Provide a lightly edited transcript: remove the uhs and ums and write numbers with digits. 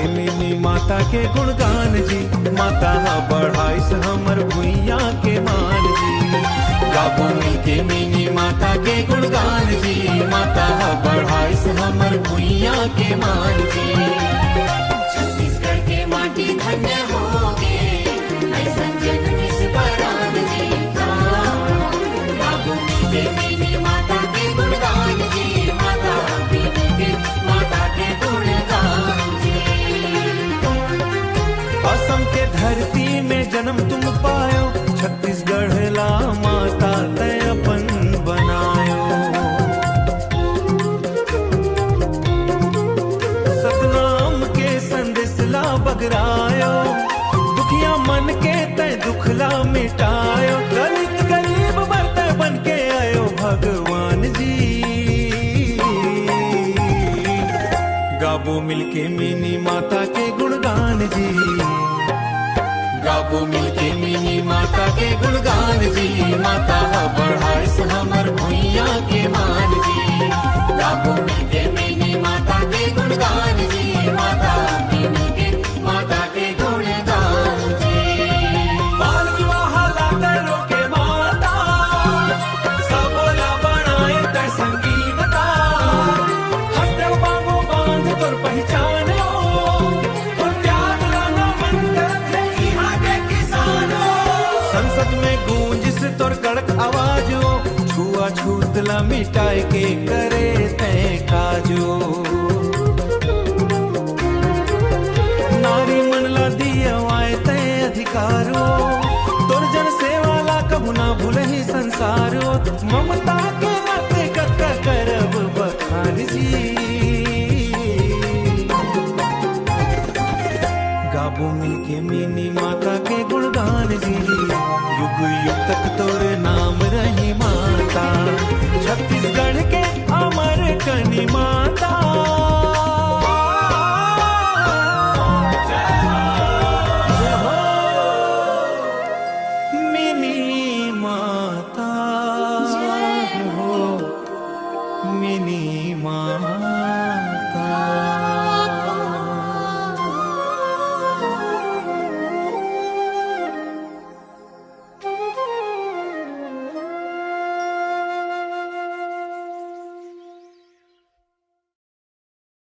Mini माता के गुणगान जी, माता बढ़ाइस हमर भुइया के मान जी। गाबो मिलके मिनी माता के गुणगान जी, माता बढ़ाइस हमर भुइया के मान जी। छत्तीसगढ़ के माटी धन्य होगे, ऐसन जन्म इस परान जी का। गाबो मिलके मिनी माता के गुणगान जी, माता मिलके माता के गुणगान जी। असम के धरती में जन्म तुम पायो, छत्तीसगढ़ ला माता तय अपन बनायो। सतनाम के संदेश ला बगरायो, दुखिया मन के तय दुखला मिटायो। दलित गरीब बर्तर बन के आयो भगवान जी। गाबो मिलके मिनी माता के गुणगान जी, गाबो मिलके मिनी माता के गुणगान जी, माता बढ़ाइस हमर भुइया के मान जी। गाबो मिलके मिनी माता के गुणगान जी, माता मिलके माता के गुणगान जी। बाल विवाह लाते रोके माता, सबोला बनाए तय संगीनता। हंसते बांगो बांध तोर पहचान लो, तो त्याग लाना मन करत है यहाँ के किसानों। संसद में गूंज से तोर कड़क आवाज हो, छुआ छूत ला मिटाए के करे तय काजो। नारी मन ला दियवाए तय अधिकारो, तोर जन सेवा ला कबू ना भूलहि संसारो। ममता के नाते कत करब